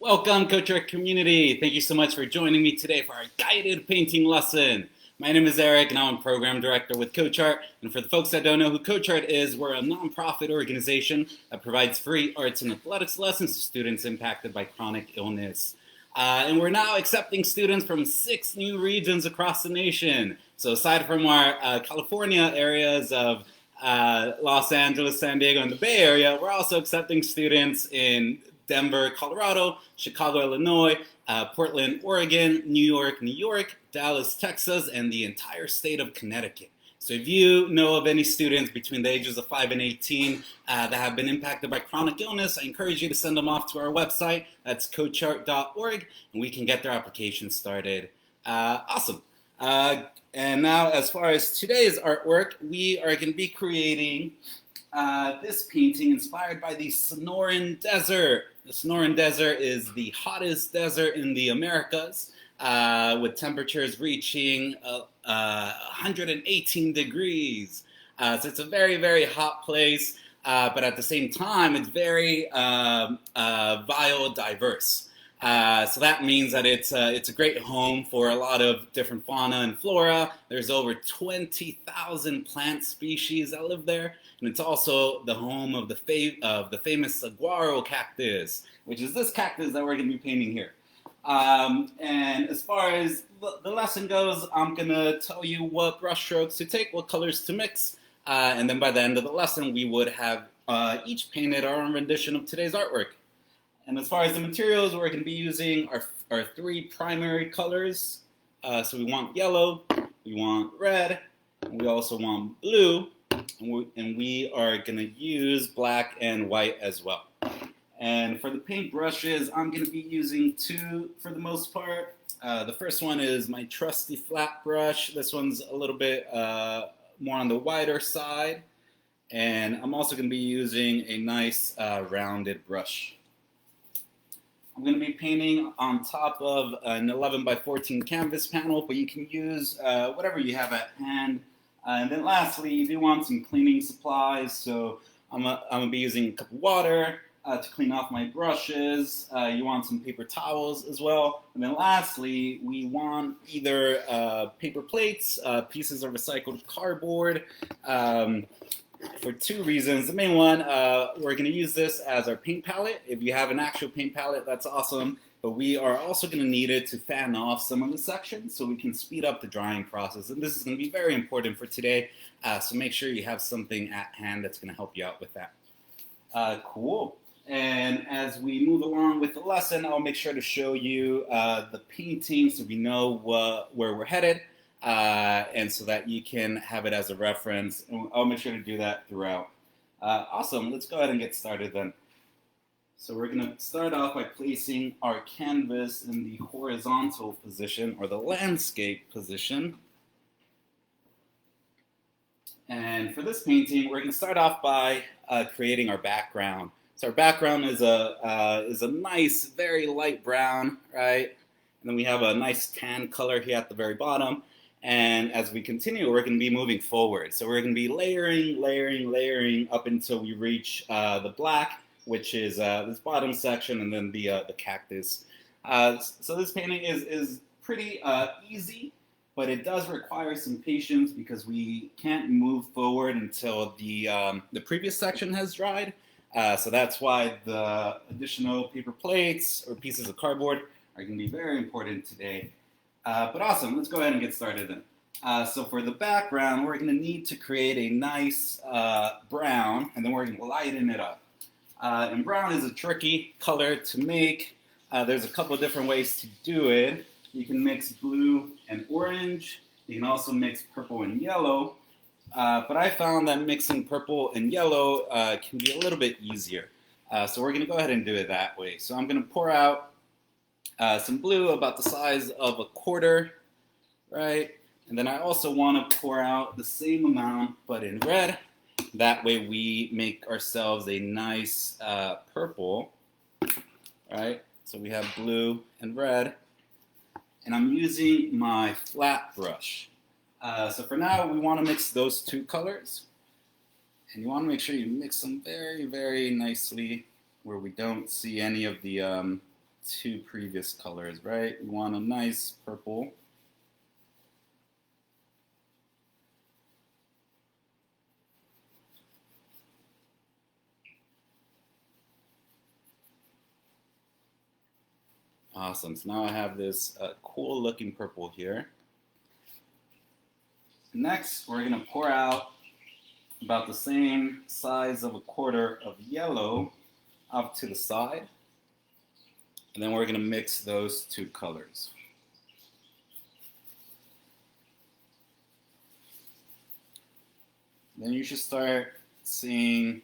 Welcome, Coach Erick community. Thank you so much for joining me today for our guided painting lesson. My name is Eric, and I'm Program Director with Coach Art. And for the folks that don't know who Coach Art is, we're a nonprofit organization that provides free arts and athletics lessons to students impacted by chronic illness. And we're now accepting students from 6 new regions across the nation. So aside from our California areas of Los Angeles, San Diego, and the Bay Area, we're also accepting students in Denver, Colorado, Chicago, Illinois, Portland, Oregon, New York, Dallas, Texas, and the entire state of Connecticut. So if you know of any students between the ages of 5 and 18 that have been impacted by chronic illness, I encourage you to send them off to our website. That's coachart.org, and we can get their application started. Awesome. And now, as far as today's artwork, we are going to be creating this painting inspired by the Sonoran Desert. The Sonoran Desert is the hottest desert in the Americas, with temperatures reaching 118 degrees. So it's a very, very hot place, but at the same time, it's very biodiverse. So that means that it's a great home for a lot of different fauna and flora. There's over 20,000 plant species that live there. And it's also the home of the famous saguaro cactus, which is this cactus that we're going to be painting here. And as far as the lesson goes, I'm going to tell you what brush strokes to take, what colors to mix, and then by the end of the lesson, we would have each painted our own rendition of today's artwork. And as far as the materials, we're going to be using our 3 primary colors. So we want yellow, we want red, and we also want blue. And we are going to use black and white as well. And for the paint brushes, I'm going to be using 2 for the most part. The first one is my trusty flat brush. This one's a little bit more on the wider side. And I'm also going to be using a nice rounded brush. I'm going to be painting on top of an 11 by 14 canvas panel, but you can use whatever you have at hand. And then lastly, you do want some cleaning supplies, so I'm going to be using a cup of water to clean off my brushes. You want some paper towels as well. And then lastly, we want either paper plates, pieces of recycled cardboard, for 2 reasons. The main one, we're going to use this as our paint palette. If you have an actual paint palette, that's awesome. But we are also going to need it to fan off some of the sections so we can speed up the drying process. And this is going to be very important for today. So make sure you have something at hand that's going to help you out with that. Cool. And as we move along with the lesson, I'll make sure to show you the painting so we know where we're headed. And so that you can have it as a reference. And I'll make sure to do that throughout. Awesome. Let's go ahead and get started then. So we're going to start off by placing our canvas in the horizontal position, or the landscape position. And for this painting, we're going to start off by creating our background. So our background is a nice, very light brown, right? And then we have a nice tan color here at the very bottom. And as we continue, we're going to be moving forward. So we're going to be layering up until we reach the black, which is this bottom section, and then the cactus. So this painting is pretty easy, but it does require some patience because we can't move forward until the previous section has dried. So that's why the additional paper plates or pieces of cardboard are going to be very important today. But awesome, let's go ahead and get started then. So for the background, we're going to need to create a nice brown, and then we're going to lighten it up. And brown is a tricky color to make. There's a couple of different ways to do it. You can mix blue and orange. You can also mix purple and yellow. But I found that mixing purple and yellow can be a little bit easier. So we're going to go ahead and do it that way. So I'm going to pour out some blue about the size of a quarter, right? And then I also want to pour out the same amount, but in red. That way we make ourselves a nice purple, right? So we have blue and red. And I'm using my flat brush. So for now, we want to mix those 2 colors. And you want to make sure you mix them very, very nicely where we don't see any of the two previous colors, right? We want a nice purple. Awesome. So now I have this cool looking purple here. Next, we're going to pour out about the same size of a quarter of yellow off to the side. And then we're going to mix those two colors. Then you should start seeing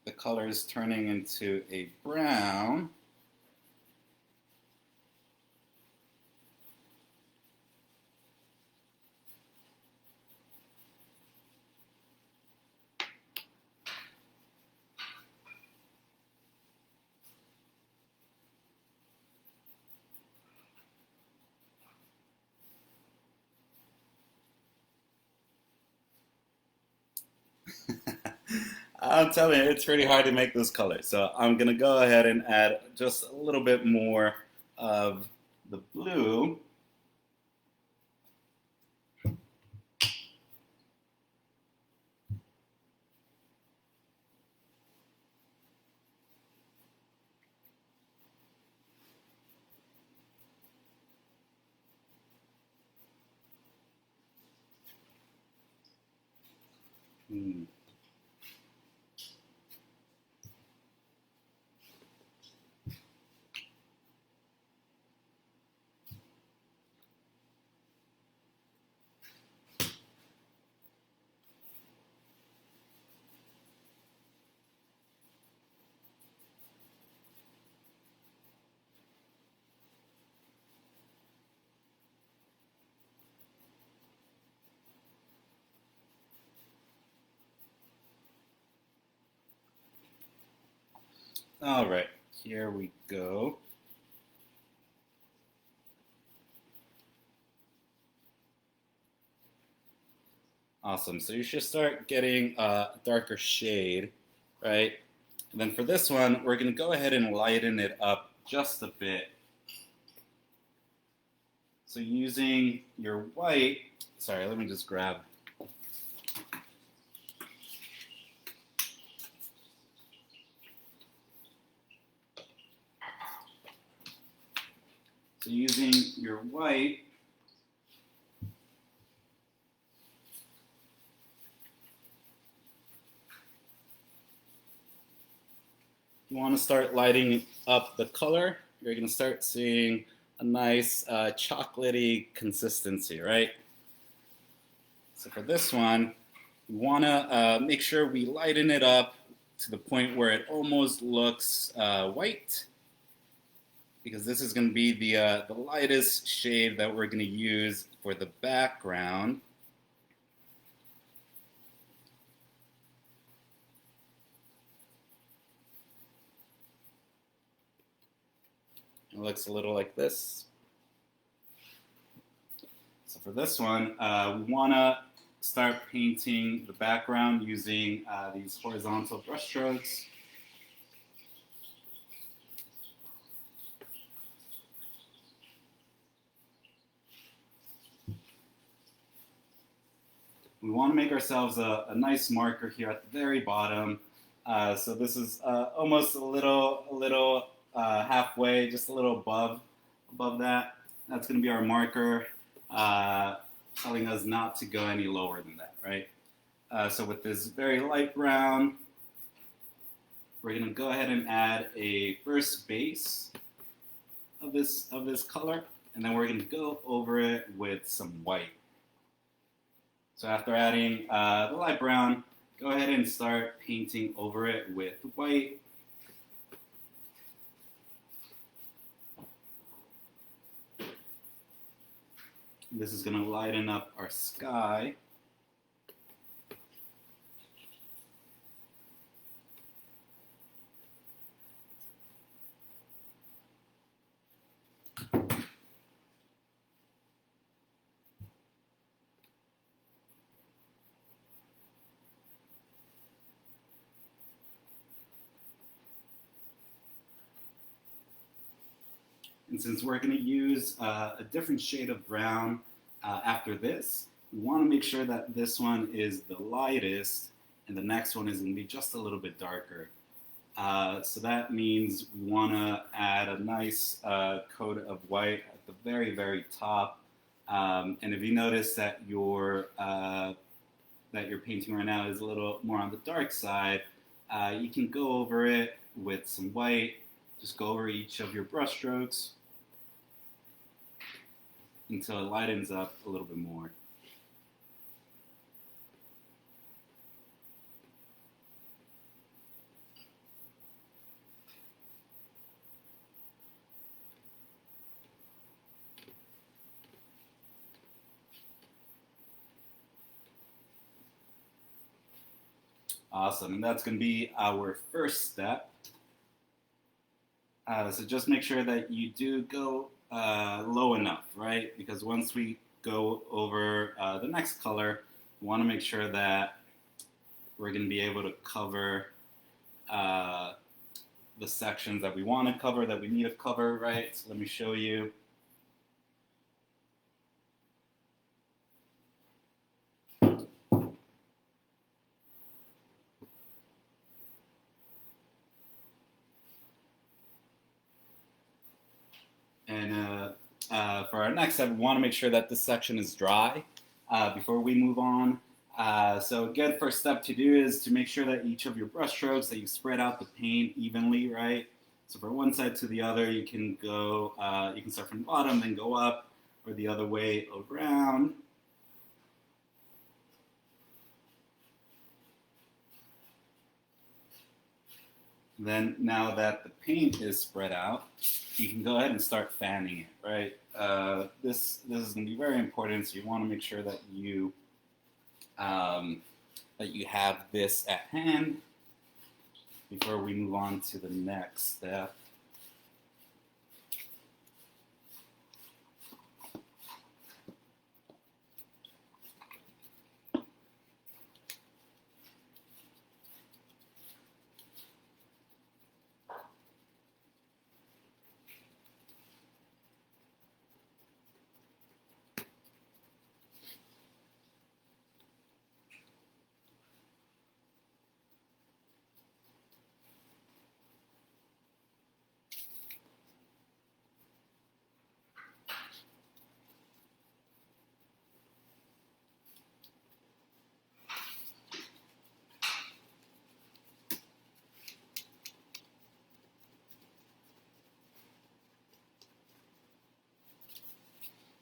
the colors turning into a brown. I'm telling you, it's pretty hard to make those colors. So I'm going to go ahead and add just a little bit more of the blue. All right, here we go. Awesome. So you should start getting a darker shade, right? And then for this one, we're going to go ahead and lighten it up just a bit. So using your white, sorry, let me just grab. So using your white, you want to start lighting up the color. You're going to start seeing a nice chocolatey consistency, right? So for this one, we want to make sure we lighten it up to the point where it almost looks white, because this is going to be the lightest shade that we're going to use for the background. It looks a little like this. So for this one, we want to start painting the background using these horizontal brush strokes. We want to make ourselves a nice marker here at the very bottom. So this is almost a little halfway, just a little above that. That's going to be our marker, telling us not to go any lower than that, right? So with this very light brown, we're going to go ahead and add a first base of this color, and then we're going to go over it with some white. So after adding the light brown, go ahead and start painting over it with white. This is going to lighten up our sky. And since we're going to use a different shade of brown after this, we want to make sure that this one is the lightest and the next one is going to be just a little bit darker. So that means we want to add a nice coat of white at the very, very top. And if you notice that your painting right now is a little more on the dark side, you can go over it with some white. Just go over each of your brush strokes until it lightens up a little bit more. Awesome, and that's going to be our first step. So just make sure that you do go low enough, right? Because once we go over the next color, we want to make sure that we're going to be able to cover the sections that we want to cover, that we need to cover, right? So let me show you. And for our next step, we want to make sure that this section is dry before we move on. So again, first step to do is to make sure that each of your brush strokes, that you spread out the paint evenly, right? So from one side to the other, you can go, you can start from the bottom, then go up, or the other way around. Then now that the paint is spread out, you can go ahead and start fanning it, right? This is going to be very important, so you want to make sure that you have this at hand before we move on to the next step.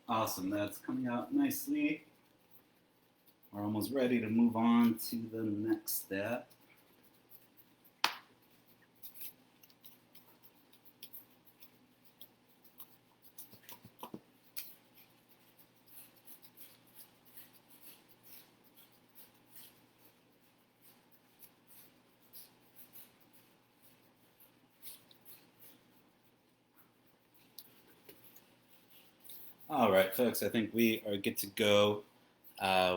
Awesome, that's coming out nicely. We're almost ready to move on to the next step. All right, folks, I think we are good to go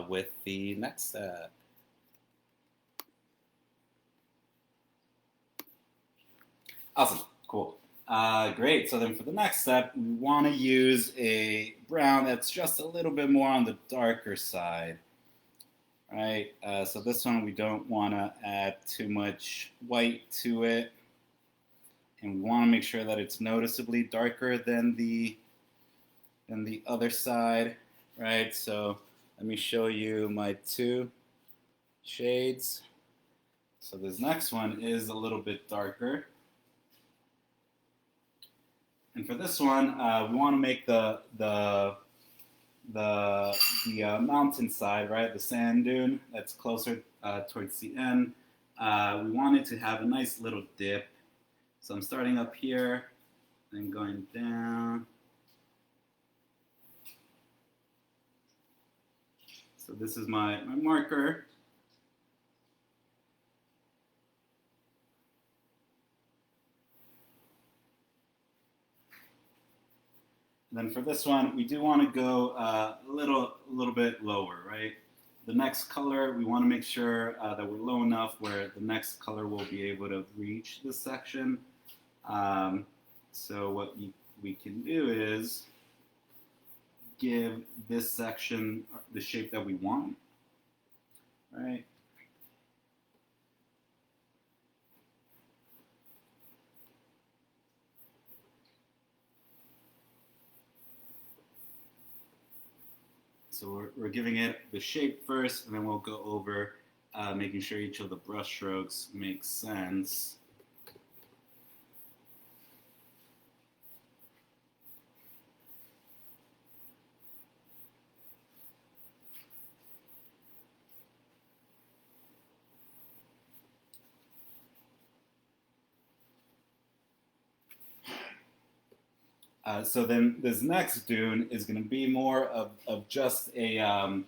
with the next step. Awesome, cool. Great, so then for the next step, we want to use a brown that's just a little bit more on the darker side, right? So this one, we don't want to add too much white to it, and we want to make sure that it's noticeably darker than the other side, right? So let me show you my two shades. So this next one is a little bit darker. And for this one, we want to make the mountainside, right? The sand dune that's closer towards the end. We want it to have a nice little dip. So I'm starting up here and going down. So this is my marker. And then for this one, we do want to go a little bit lower, right? The next color, we want to make sure that we're low enough where the next color will be able to reach this section. So what we can do is give this section the shape that we want, right? So we're giving it the shape first, and then we'll go over making sure each of the brush strokes make sense. So then this next dune is going to be more of just a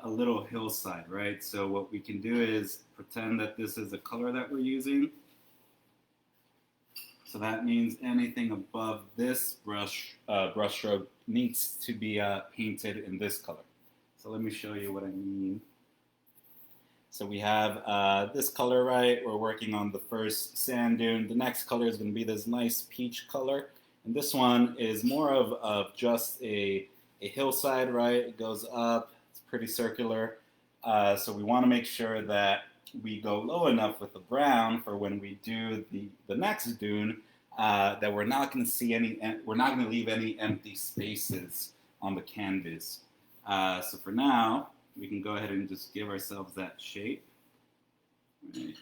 little hillside, right? So what we can do is pretend that this is a color that we're using. So that means anything above this brush stroke needs to be painted in this color. So let me show you what I mean. So we have this color, right? We're working on the first sand dune. The next color is going to be this nice peach color. And this one is more of just a hillside, right? It goes up, it's pretty circular. So we want to make sure that we go low enough with the brown for when we do the next dune that we're not going to see we're not going to leave any empty spaces on the canvas. So for now, we can go ahead and just give ourselves that shape. Right.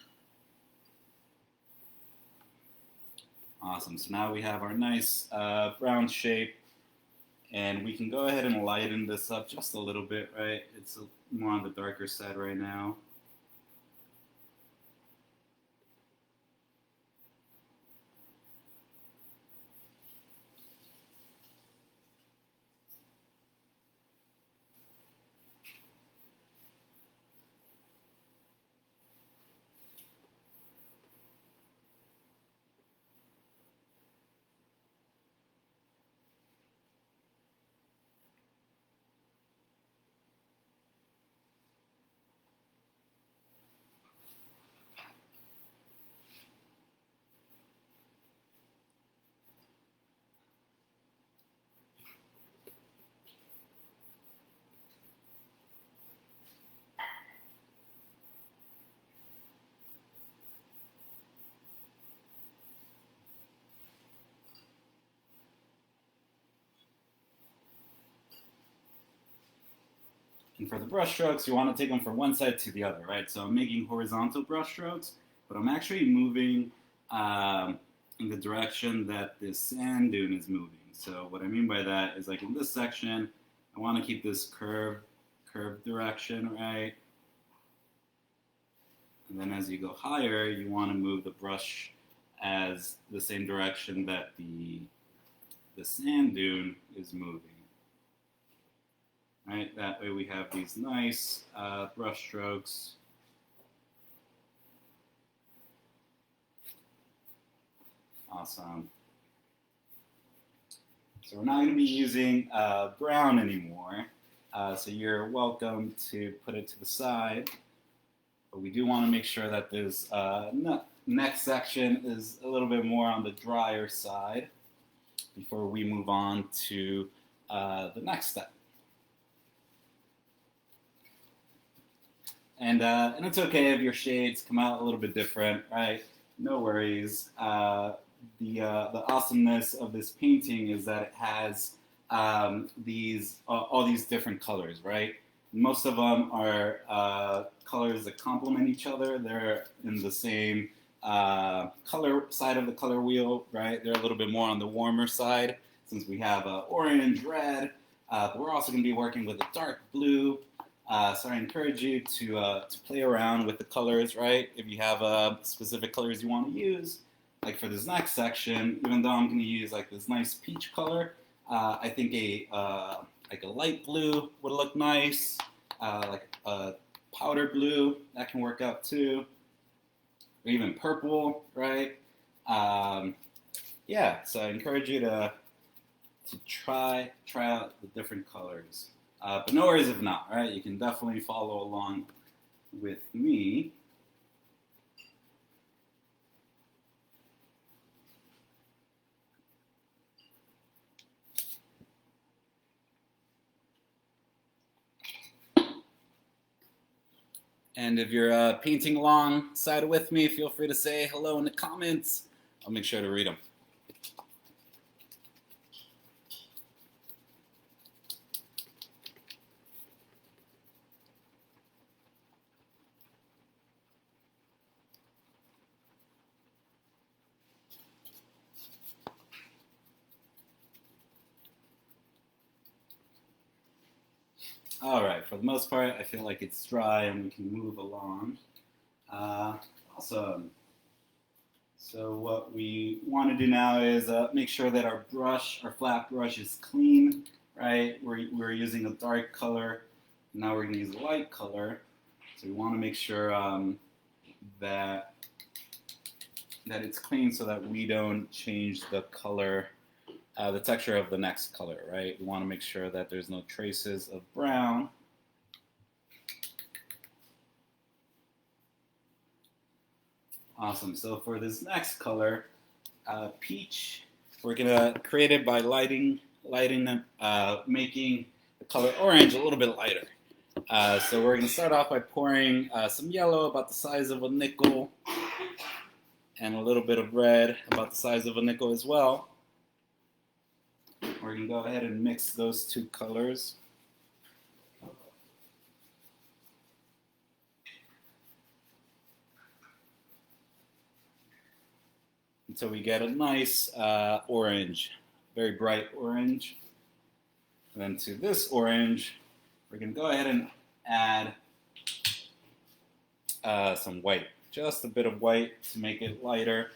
Awesome, so now we have our nice brown shape, and we can go ahead and lighten this up just a little bit, right? It's more on the darker side right now. And for the brush strokes, you want to take them from one side to the other, right? So I'm making horizontal brush strokes, but I'm actually moving in the direction that this sand dune is moving. So what I mean by that is, like in this section, I want to keep this curved direction, right? And then as you go higher, you want to move the brush as the same direction that the sand dune is moving. Right, that way we have these nice brush strokes. Awesome. So we're not going to be using brown anymore. So you're welcome to put it to the side. But we do want to make sure that this next section is a little bit more on the drier side before we move on to the next step. And it's okay if your shades come out a little bit different, right? No worries. The awesomeness of this painting is that it has all these different colors, right? Most of them are colors that complement each other. They're in the same color side of the color wheel, right? They're a little bit more on the warmer side, since we have orange, red. But we're also going to be working with a dark blue. So I encourage you to play around with the colors, right? If you have specific colors you want to use, like for this next section, even though I'm going to use like this nice peach color, I think like a light blue would look nice, like a powder blue, that can work out too, or even purple, right? Yeah, so I encourage you to try out the different colors. But no worries if not, right? You can definitely follow along with me. And if you're painting alongside with me, feel free to say hello in the comments. I'll make sure to read them. All right, for the most part, I feel like it's dry and we can move along. Awesome. So what we want to do now is make sure that our brush, our flat brush, is clean, right? We're using a dark color. Now we're going to use a light color. So we want to make sure that it's clean so that we don't change the color, the texture of the next color, right? We want to make sure that there's no traces of brown. Awesome. So for this next color, peach, we're gonna create it by lighting them, making the color orange a little bit lighter. So we're gonna start off by pouring some yellow about the size of a nickel, and a little bit of red about the size of a nickel as well. We're gonna go ahead and mix those two colors. Until we get a nice orange, very bright orange. And then to this orange, we're going to go ahead and add some white, just a bit of white to make it lighter.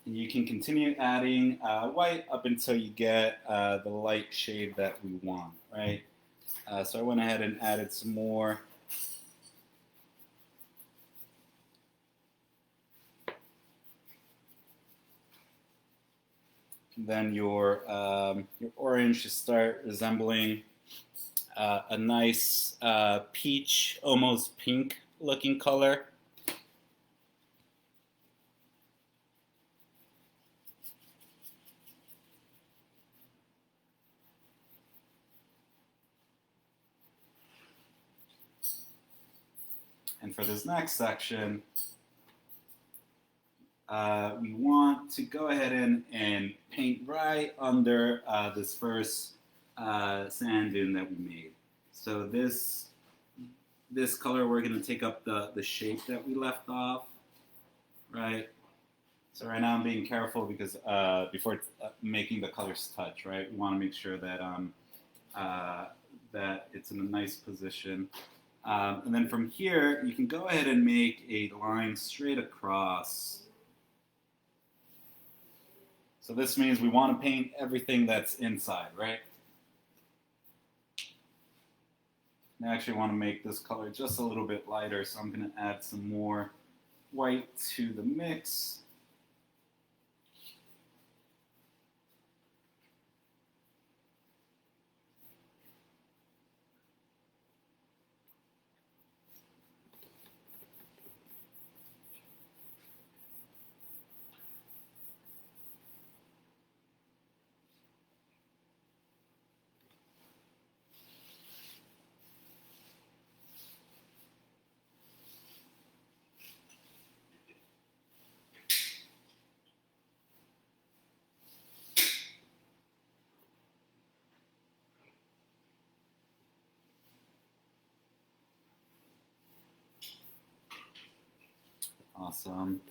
And you can continue adding white up until you get the light shade that we want, right? So I went ahead and added some more. And then your orange should start resembling a nice peach, almost pink looking color. And for this next section, we want to go ahead and paint right under this first sand dune that we made. So this color, we're going to take up the shape that we left off, right? So right now I'm being careful because before making the colors touch, right? We want to make sure that that it's in a nice position. And then from here, you can go ahead and make a line straight across. So this means we want to paint everything that's inside, right? I actually want to make this color just a little bit lighter, so I'm going to add some more white to the mix. Awesome.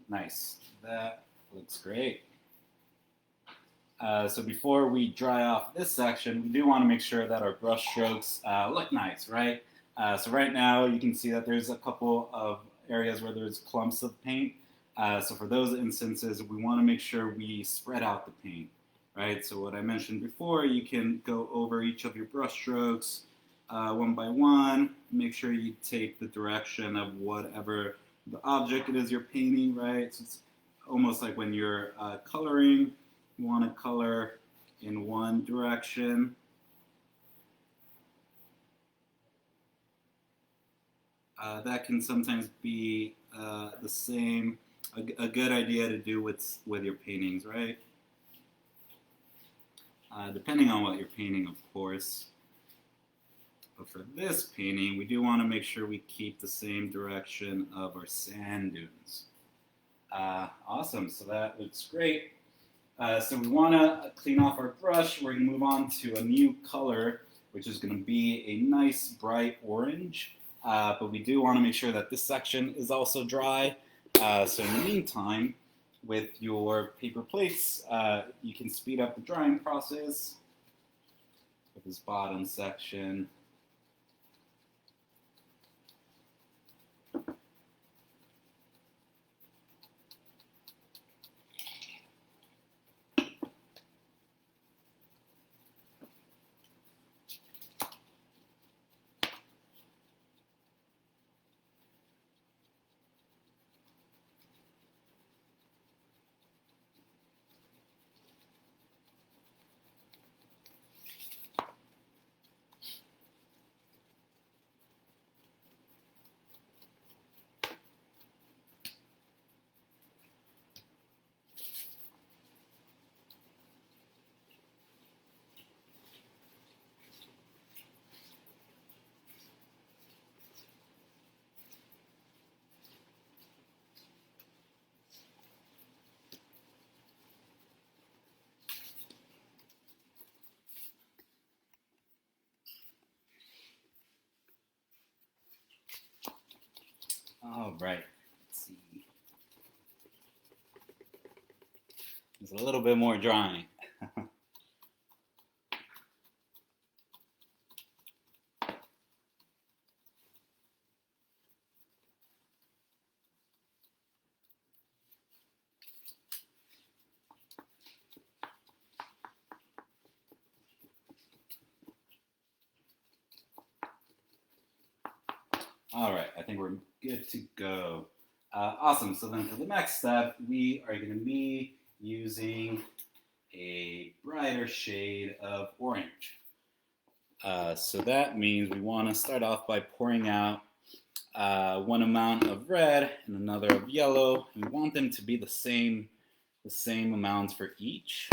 Nice. That looks great. So before we dry off this section, we do want to make sure that our brush strokes look nice, right? So right now you can see that there's a couple of areas where there's clumps of paint. So for those instances, we want to make sure we spread out the paint, right? So what I mentioned before, you can go over each of your brush strokes one by one. Make sure you take the direction of whatever the object it is you're painting, right? So it's almost like when you're coloring, you want to color in one direction. That can sometimes be a good idea to do with your paintings, right? Depending on what you're painting, of course. But for this painting, we do want to make sure we keep the same direction of our sand dunes. Awesome, so that looks great. So we want to clean off our brush. We're going to move on to a new color, which is going to be a nice bright orange. But we do want to make sure that this section is also dry. So in the meantime, with your paper plates, you can speed up the drying process with this bottom section. All right, let's see. There's a little bit more drying. All right, I think we're good to go. Awesome, so then for the next step, we are gonna be using a brighter shade of orange. So that means we wanna start off by pouring out one amount of red and another of yellow. And we want them to be the same amounts for each,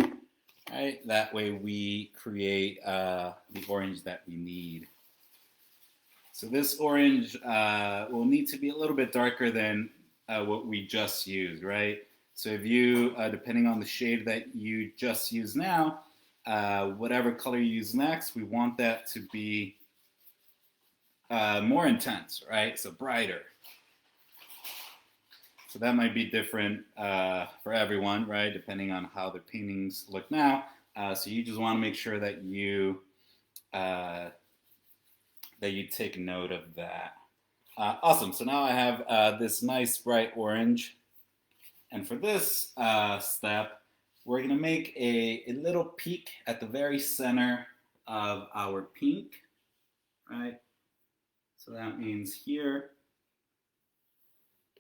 right? That way we create the orange that we need. So this orange will need to be a little bit darker than what we just used, right? So if you, depending on the shade that you just used now, whatever color you use next, we want that to be more intense, right? So brighter. So that might be different for everyone, right? Depending on how the paintings look now. So you just want to make sure that you take note of that. Awesome. So now I have this nice bright orange. And for this step, we're going to make a little peak at the very center of our pink, right? So that means here,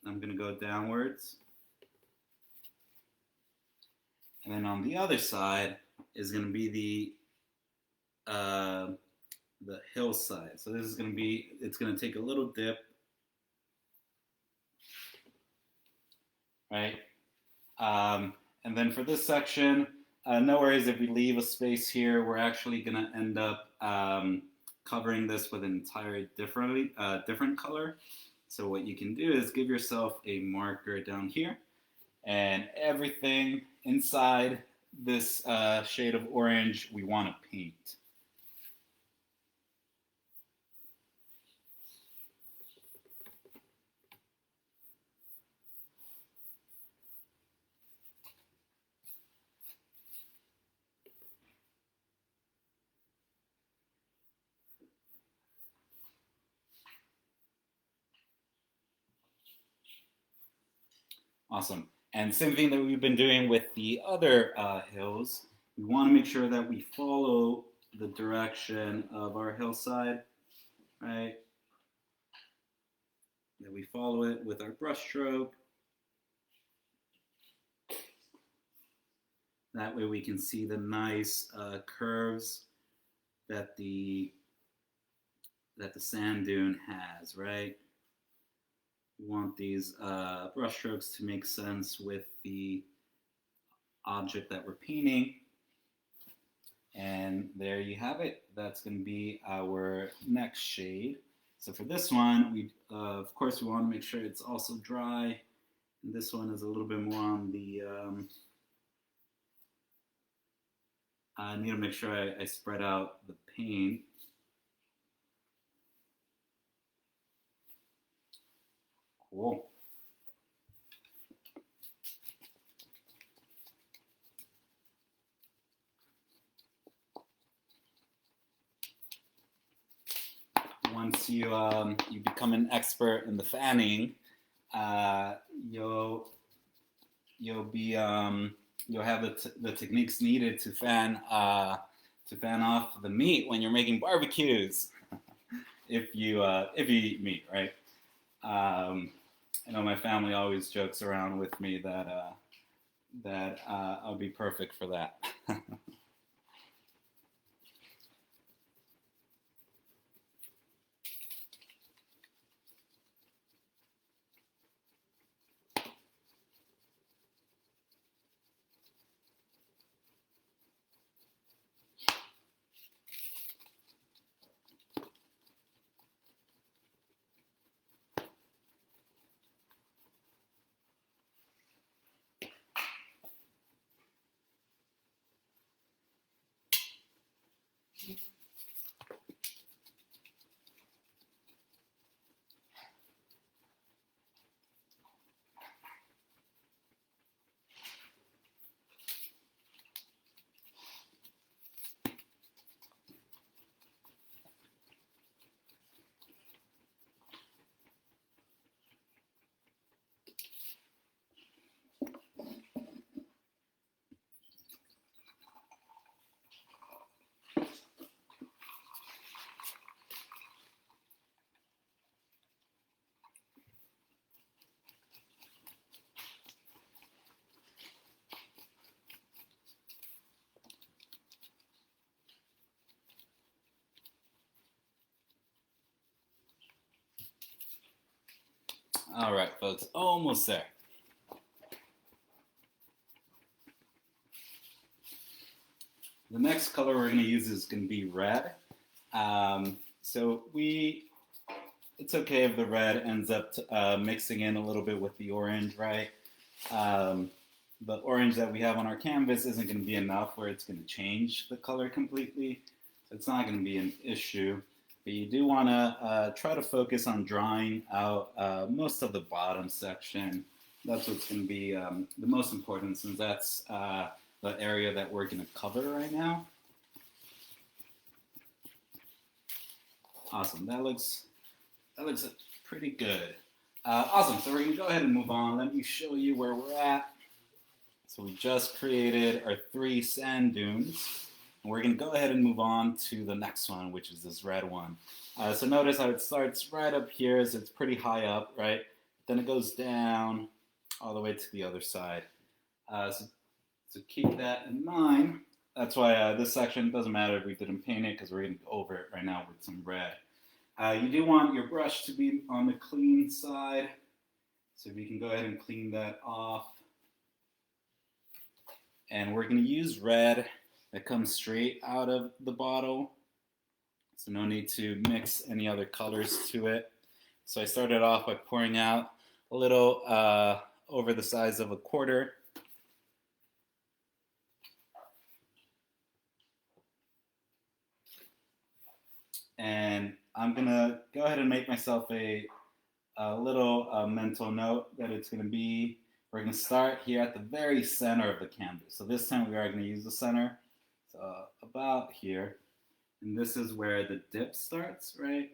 I'm going to go downwards. And then on the other side is going to be the hillside. So this is going to be, it's going to take a little dip, right? And then for this section, no worries if we leave a space here. We're actually going to end up covering this with an entirely different color. So what you can do is give yourself a marker down here, and everything inside this shade of orange we want to paint. Awesome. And same thing that we've been doing with the other hills. We want to make sure that we follow the direction of our hillside, right? Then we follow it with our brush stroke. That way we can see the nice curves that the sand dune has, right? We want these brush strokes to make sense with the object that we're painting. And there you have it. That's going to be our next shade. So for this one, we of course we want to make sure it's also dry. And this one is a little bit more on the I need to make sure I spread out the paint. Cool. Once you become an expert in the fanning, you'll have the techniques needed to fan off the meat when you're making barbecues. if you eat meat, right? I know my family always jokes around with me that I'll be perfect for that. All right, folks, almost there. The next color we're going to use is going to be red. So it's okay if the red ends up mixing in a little bit with the orange, right? The orange that we have on our canvas isn't going to be enough where it's going to change the color completely. So it's not going to be an issue. But you do want to try to focus on drawing out most of the bottom section. That's what's going to be the most important, since that's the area that we're going to cover right now. Awesome. That looks pretty good. Awesome. So we're going to go ahead and move on. Let me show you where we're at. So we just created our 3 sand dunes. And we're going to go ahead and move on to the next one, which is this red one. So notice how it starts right up here, as it's pretty high up, right? Then it goes down all the way to the other side. So keep that in mind. That's why this section doesn't matter if we didn't paint it, because we're going to go over it right now with some red. You do want your brush to be on the clean side. So we can go ahead and clean that off. And we're going to use red that comes straight out of the bottle. So no need to mix any other colors to it. So I started off by pouring out a little over the size of a quarter. And I'm gonna go ahead and make myself a little mental note that we're gonna start here at the very center of the canvas. So this time we are gonna use the center, so about here. And this is where the dip starts, right?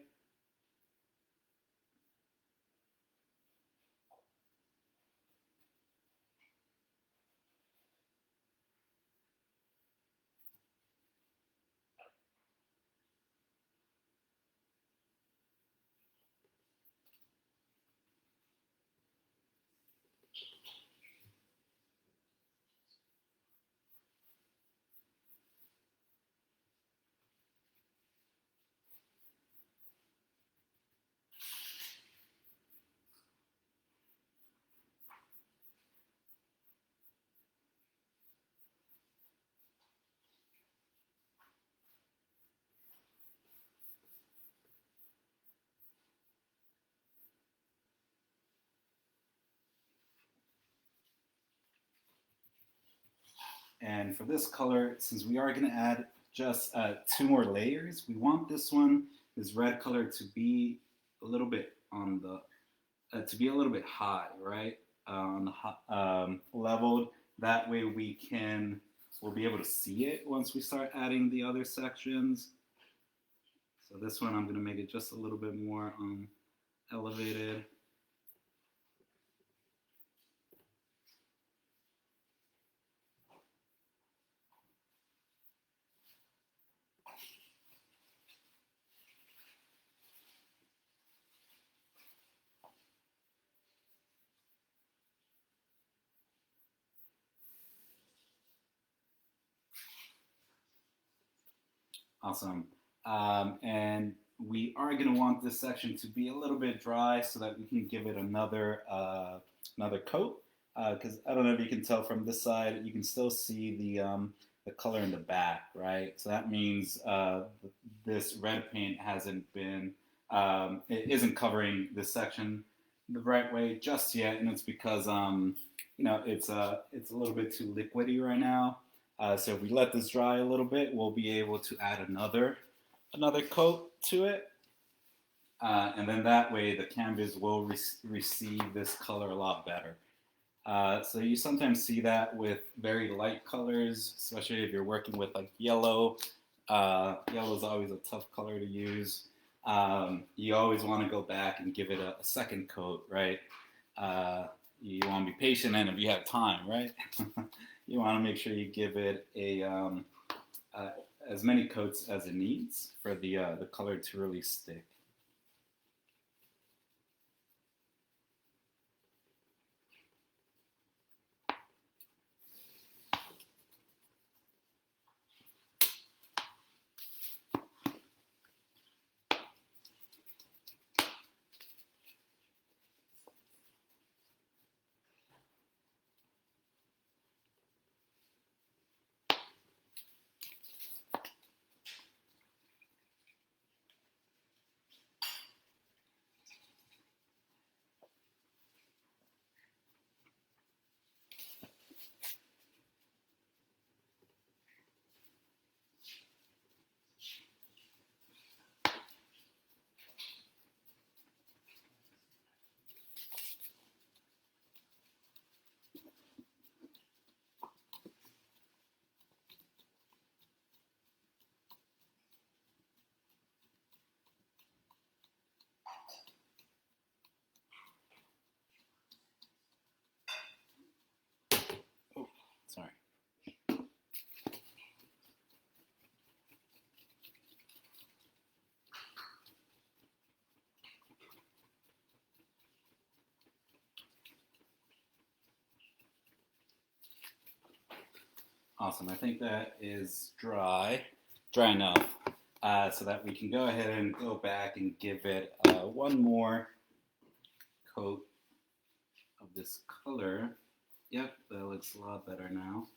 And for this color, since we are going to add just 2 more layers, we want this red color to be a little bit on the to be a little bit high, right? On the leveled. That way we'll be able to see it once we start adding the other sections. So this one I'm going to make it just a little bit more elevated. Awesome. And we are going to want this section to be a little bit dry so that we can give it another coat. Because I don't know if you can tell from this side, you can still see the color in the back, right? So that means this red paint it isn't covering this section the right way just yet, and it's because it's a little bit too liquidy right now. So if we let this dry a little bit, we'll be able to add another coat to it. And then that way the canvas will receive this color a lot better. So you sometimes see that with very light colors, especially if you're working with like yellow. Yellow is always a tough color to use. You always want to go back and give it a second coat, right? You want to be patient, and if you have time, right? You want to make sure you give it as many coats as it needs for the color to really stick. Oh, sorry. Awesome. I think that is dry enough, so that we can go ahead and go back and give it one more coat of this color. Yep, that looks a lot better now.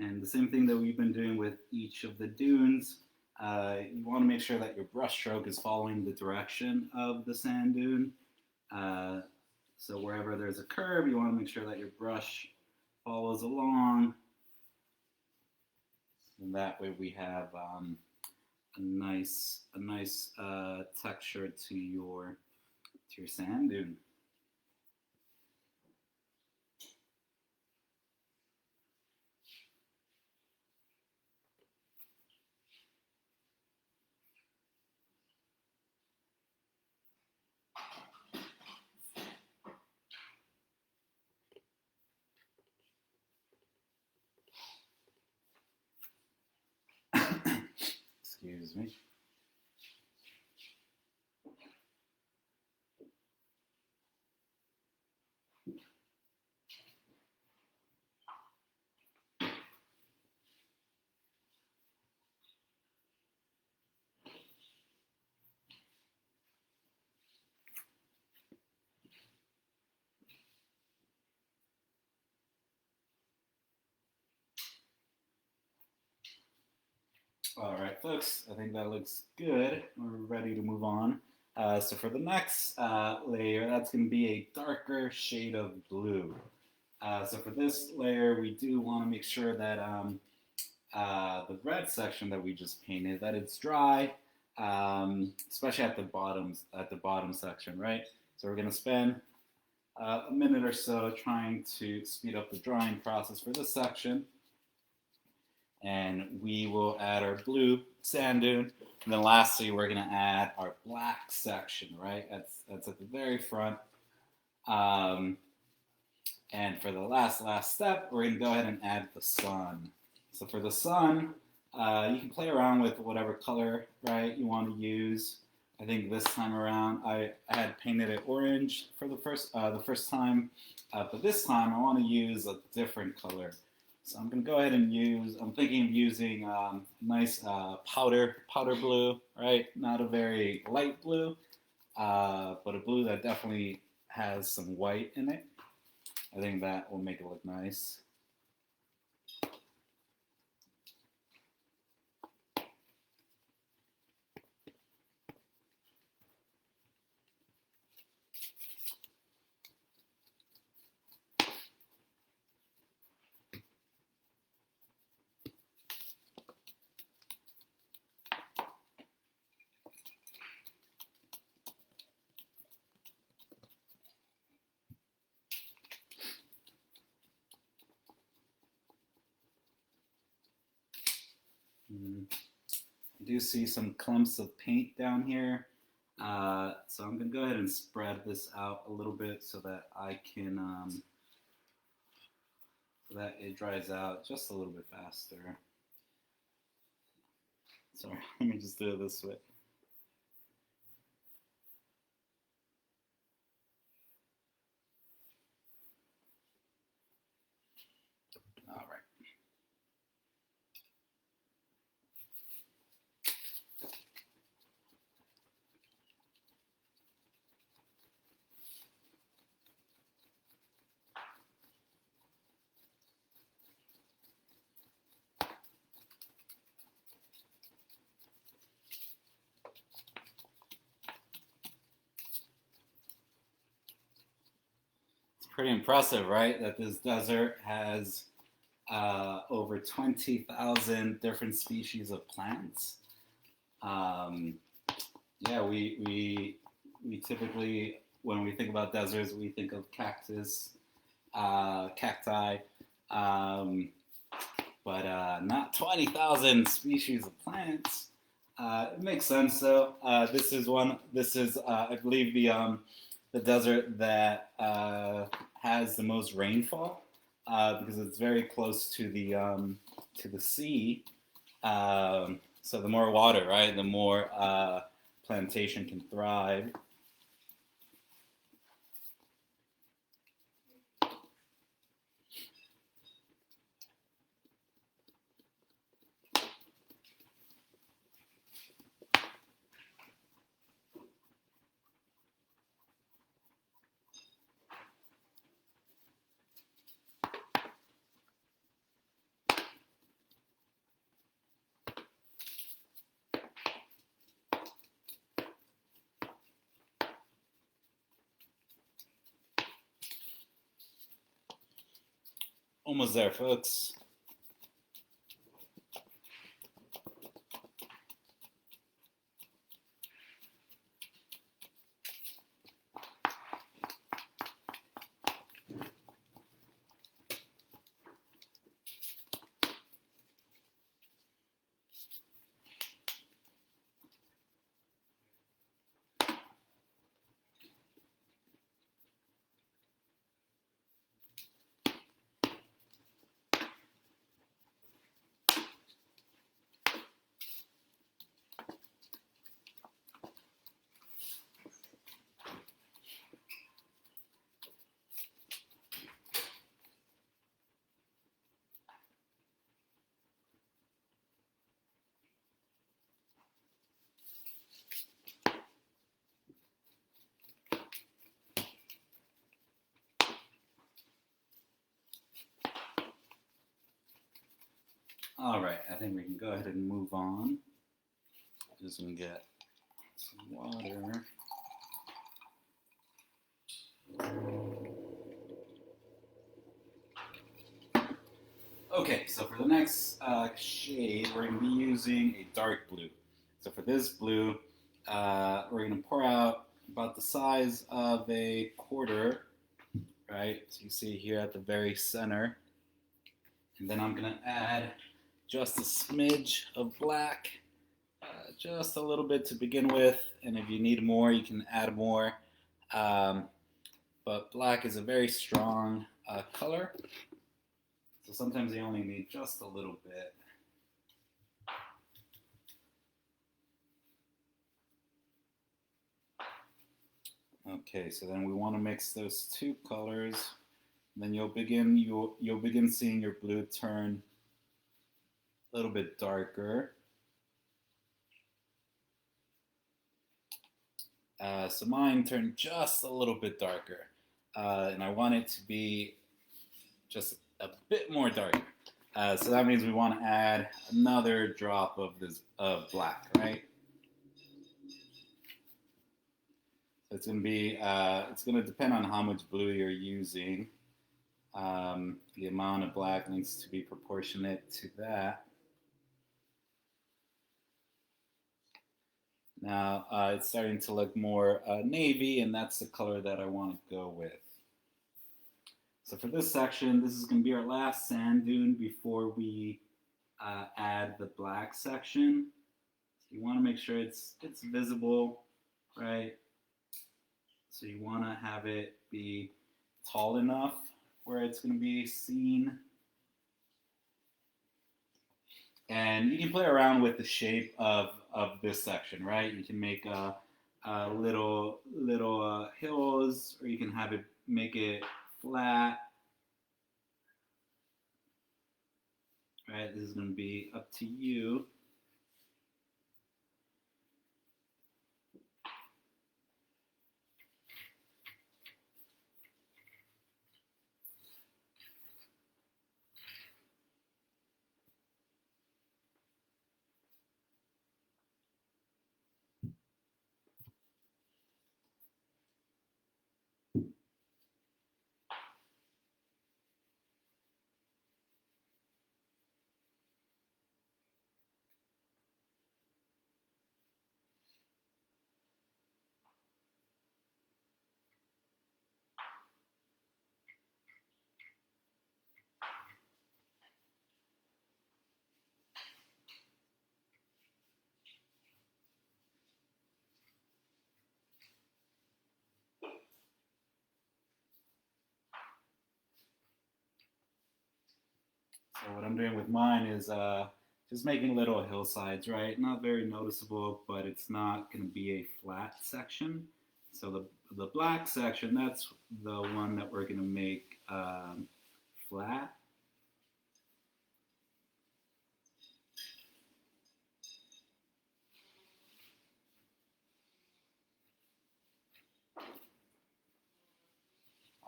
And the same thing that we've been doing with each of the dunes, you want to make sure that your brush stroke is following the direction of the sand dune. So wherever there's a curve, you want to make sure that your brush follows along. And that way we have a nice texture to your sand dune. Excuse me. All right, folks, I think that looks good. We're ready to move on. So for the next layer, that's going to be a darker shade of blue. So for this layer, we do want to make sure that the red section that we just painted, that it's dry, especially at the bottom section, right? So we're going to spend a minute or so trying to speed up the drying process for this section. And we will add our blue sand dune. And then lastly, we're going to add our black section, right? That's at the very front. And for the last step, we're going to go ahead and add the sun. So for the sun, you can play around with whatever color, right, you want to use. I think this time around, I had painted it orange for the first time, but this time I want to use a different color. So I'm going to go ahead and I'm thinking of using nice powder blue, right? Not a very light blue, but a blue that definitely has some white in it. I think that will make it look nice. I do see some clumps of paint down here, so I'm going to go ahead and spread this out a little bit so that I can, so that it dries out just a little bit faster. Sorry, let me just do it this way. All right. Pretty impressive, right? That this desert has over 20,000 different species of plants. Yeah, we typically, when we think about deserts, we think of cactus, cacti, but not 20,000 species of plants. It makes sense, though. This is, I believe, the desert that has the most rainfall because it's very close to the sea. So the more water, right, the more plantation can thrive. Almost there, folks. All right, I think we can go ahead and move on. Just gonna get some water. Okay, so for the next shade, we're going to be using a dark blue. So for this blue, we're going to pour out about the size of a quarter, right? So you see here at the very center. And then I'm going to add just a smidge of black, just a little bit to begin with. And if you need more, you can add more. But black is a very strong color. So sometimes you only need just a little bit. Okay, so then we want to mix those two colors. Then you'll begin seeing your blue turn a little bit darker. So mine turned just a little bit darker, and I want it to be just a bit more dark. So that means we want to add another drop of black, right? So it's gonna depend on how much blue you're using. The amount of black needs to be proportionate to that. Now it's starting to look more navy, and that's the color that I want to go with. So for this section, this is going to be our last sand dune before we add the black section. So you want to make sure it's visible, right? So you want to have it be tall enough where it's going to be seen. And you can play around with the shape of this section, right? You can make little hills, or you can have it make it flat. Right, this is going to be up to you. So what I'm doing with mine is just making little hillsides, right? Not very noticeable, but it's not going to be a flat section. So the black section, that's the one that we're going to make flat.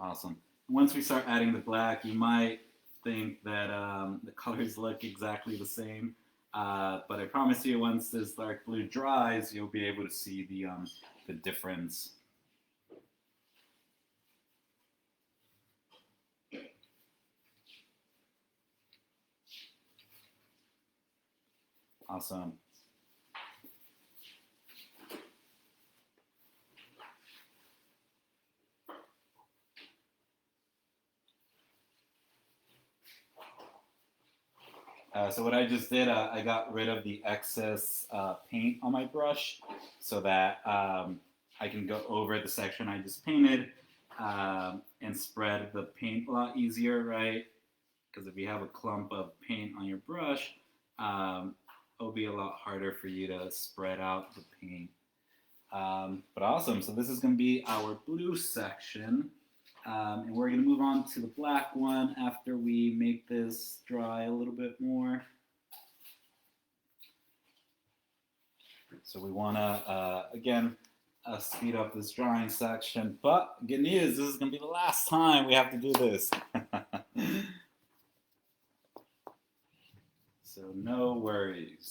Awesome. Once we start adding the black, you might think that the colors look exactly the same, but I promise you, once this dark blue dries, you'll be able to see the difference. Awesome. So what I just did, I got rid of the excess paint on my brush so that I can go over the section I just painted and spread the paint a lot easier, right? Because if you have a clump of paint on your brush, it'll be a lot harder for you to spread out the paint. But awesome, so this is going to be our blue section. And we're going to move on to the black one after we make this dry a little bit more. So we want to, again, speed up this drying section. But good news, this is going to be the last time we have to do this. So no worries.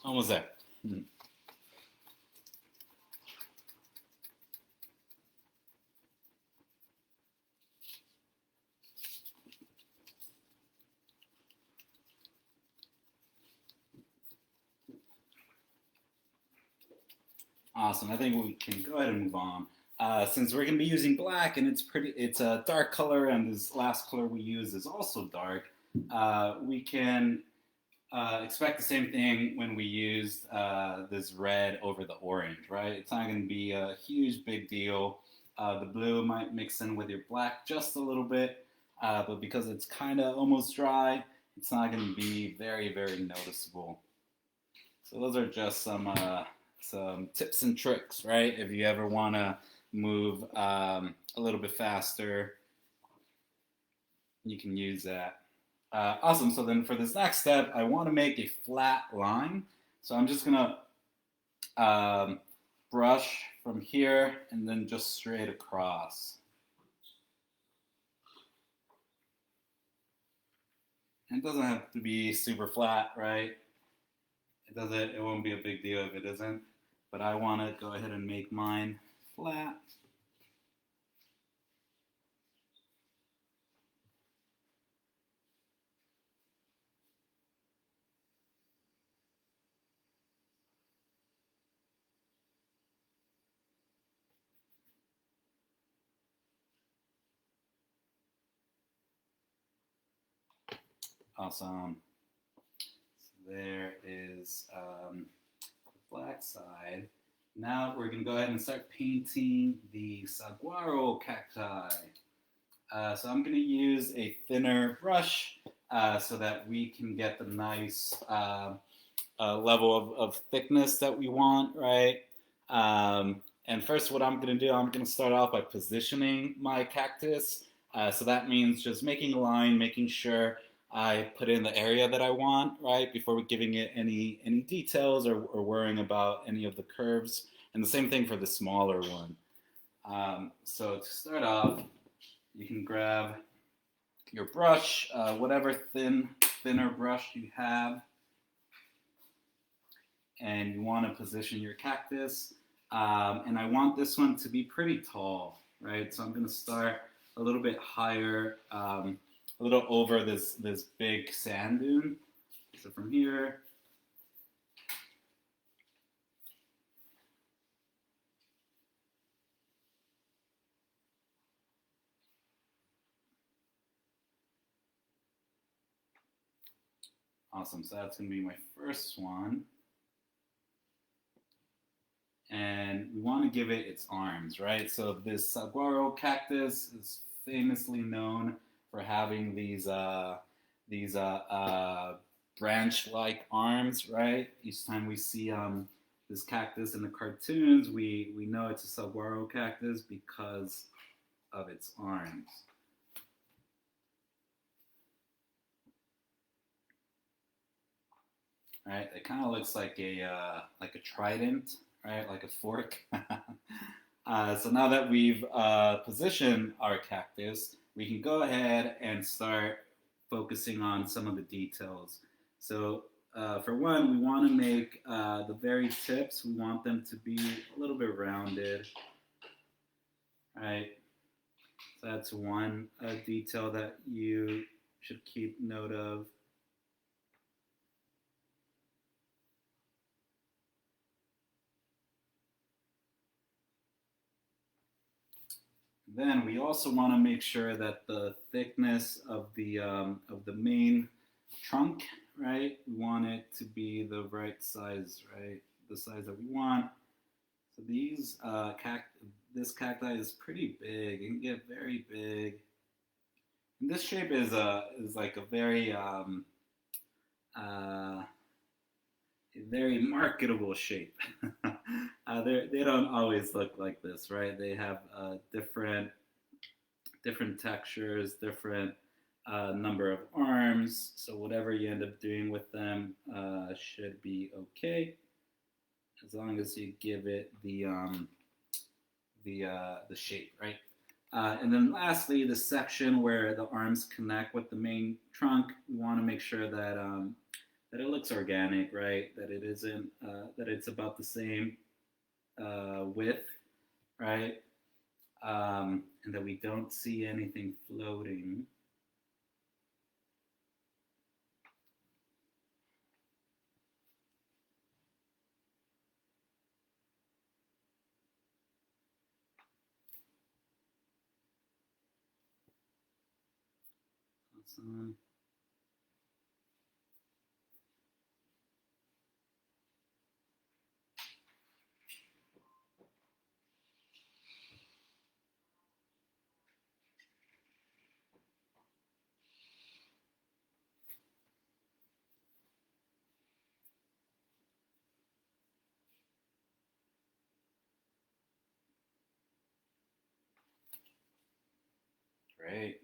Almost there. Awesome. I think we can go ahead and move on. Since we're going to be using black and it's a dark color, and this last color we use is also dark, we can expect the same thing when we use this red over the orange, right? It's not going to be a huge big deal. The blue might mix in with your black just a little bit, but because it's kind of almost dry, it's not going to be very, very noticeable. So those are just some tips and tricks, right? If you ever want to move a little bit faster, you can use that. Awesome. So then for this next step, I want to make a flat line. So I'm just going to brush from here and then just straight across. And it doesn't have to be super flat, right? It won't be a big deal if it isn't. But I want to go ahead and make mine flat. Awesome. So there is the black side. Now we're going to go ahead and start painting the saguaro cacti. So I'm going to use a thinner brush so that we can get the nice level of thickness that we want, right? And first what I'm going to do, I'm going to start off by positioning my cactus. So that means just making a line, making sure I put in the area that I want, right, before giving it any details or worrying about any of the curves. And the same thing for the smaller one. So to start off, you can grab your brush, whatever thinner brush you have, and you want to position your cactus. And I want this one to be pretty tall, right? So I'm going to start a little bit higher, a little over this big sand dune. So from here, awesome. So that's going to be my first one. And we want to give it its arms, right? So this saguaro cactus is famously known for having these branch-like arms, right? Each time we see this cactus in the cartoons, we know it's a saguaro cactus because of its arms. right? It kind of looks like a trident, right? Like a fork. So now that we've positioned our cactus, we can go ahead and start focusing on some of the details. So for one, we want to make the very tips, we want them to be a little bit rounded, right? So that's one detail that you should keep note of. Then we also want to make sure that the thickness of the main trunk, right? We want it to be the right size, right? The size that we want. So this cacti is pretty big. It can get very big. And this shape is like uh, a very marketable shape. They don't always look like this, right? They have different textures, different number of arms. So whatever you end up doing with them should be okay, as long as you give it the shape, right? And then lastly, the section where the arms connect with the main trunk, we want to make sure that it looks organic, right? That it isn't that it's about the same width, right? And that we don't see anything floating. Awesome. Great.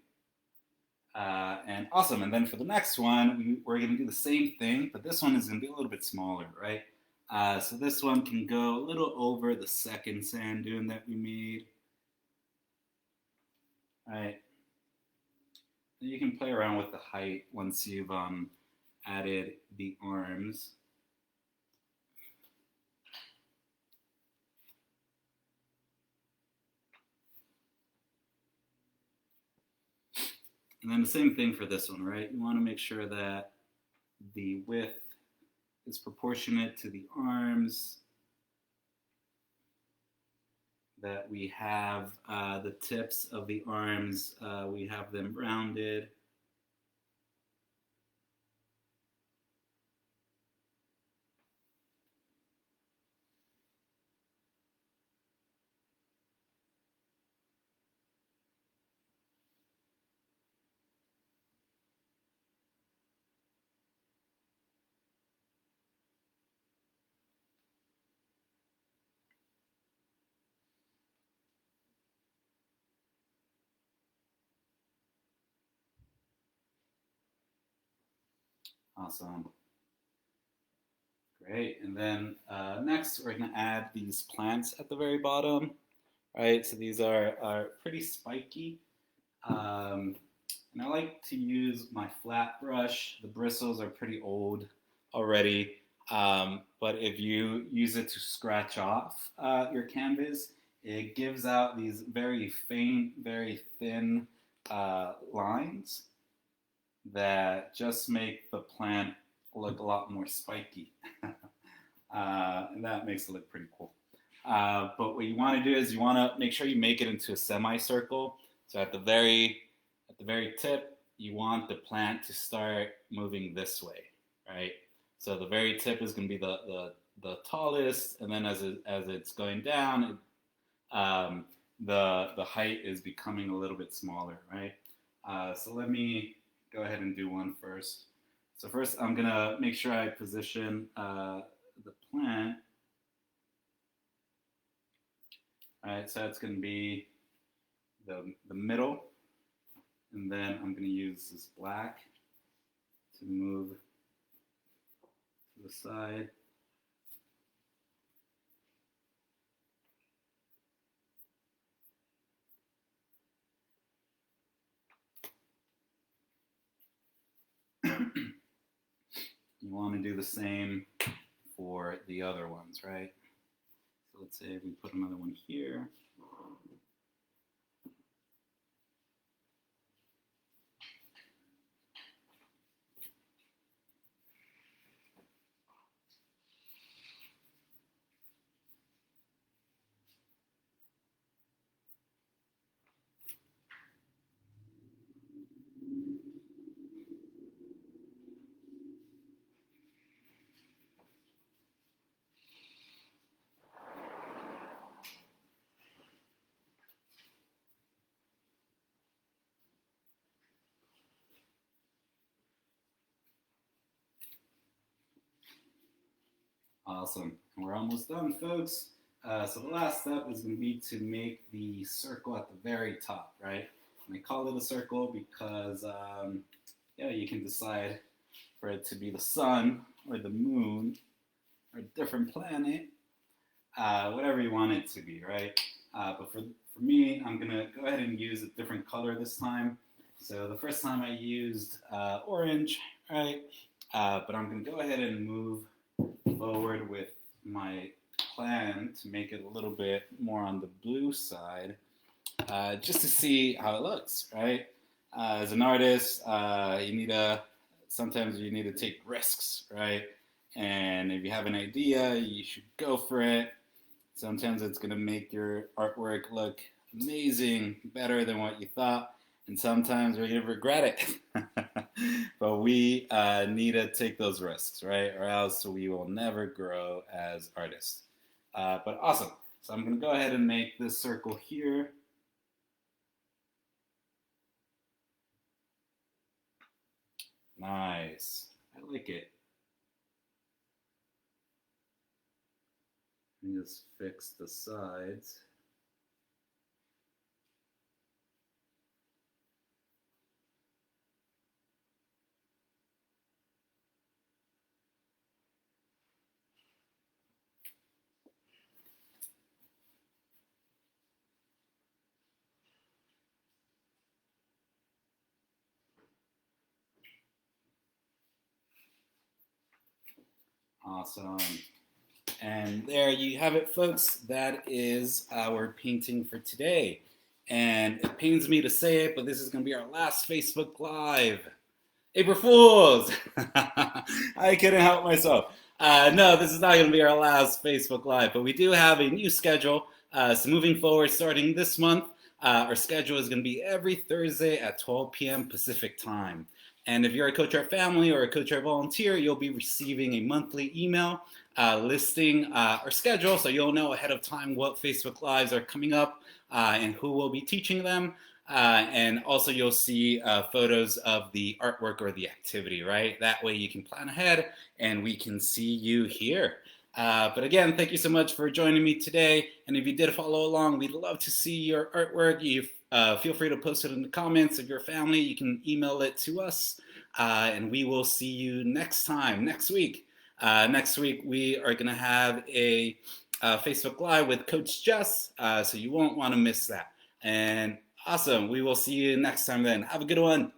And awesome. And then for the next one, we're going to do the same thing, but this one is going to be a little bit smaller, right? So this one can go a little over the second sand dune that we made. Right. You can play around with the height once you've added the arms. And then the same thing for this one, right? You want to make sure that the width is proportionate to the arms, that we have the tips of the arms, we have them rounded. Awesome. Great. And then next, we're going to add these plants at the very bottom, right? So these are pretty spiky. And I like to use my flat brush. The bristles are pretty old already. But if you use it to scratch off your canvas, it gives out these very faint, very thin lines that just make the plant look a lot more spiky. And that makes it look pretty cool. But what you want to do is you want to make sure you make it into a semicircle. So at the very tip, you want the plant to start moving this way, right? So the very tip is going to be the tallest, and then as it's going down, the height is becoming a little bit smaller, right? So let me go ahead and do one first. So first, I'm gonna make sure I position the plant. All right, so it's gonna be the middle, and then I'm gonna use this black to move to the side. You want to do the same for the other ones, right? So let's say we put another one here. Awesome. And we're almost done, folks. So the last step is going to be to make the circle at the very top, right? And I call it a circle because, yeah, you can decide for it to be the sun or the moon or a different planet, whatever you want it to be, right? But for me, I'm going to go ahead and use a different color this time. So the first time I used orange, right? But I'm going to go ahead and move forward with my plan to make it a little bit more on the blue side, just to see how it looks, right? As an artist, sometimes you need to take risks, right? And if you have an idea, you should go for it. Sometimes it's going to make your artwork look amazing, better than what you thought, and sometimes you're going to regret it. But we need to take those risks, right? Or else we will never grow as artists. But awesome. So I'm going to go ahead and make this circle here. Nice. I like it. Let me just fix the sides. Awesome. And there you have it, folks. That is our painting for today. And it pains me to say it, but this is going to be our last Facebook Live. April Fools! I couldn't help myself. No, this is not going to be our last Facebook Live, but we do have a new schedule. So moving forward, starting this month, our schedule is going to be every Thursday at 12 p.m. Pacific time. And if you're a Coach Art family or a Coach Art volunteer, you'll be receiving a monthly email listing our schedule, so you'll know ahead of time what Facebook Lives are coming up and who will be teaching them. And also you'll see photos of the artwork or the activity, right? That way you can plan ahead and we can see you here. But again, thank you so much for joining me today. And if you did follow along, we'd love to see your artwork. You feel free to post it in the comments of your family. You can email it to us. And we will see you next time, next week. Next week, we are going to have a Facebook Live with Coach Jess. So you won't want to miss that. And awesome. We will see you next time then. Have a good one.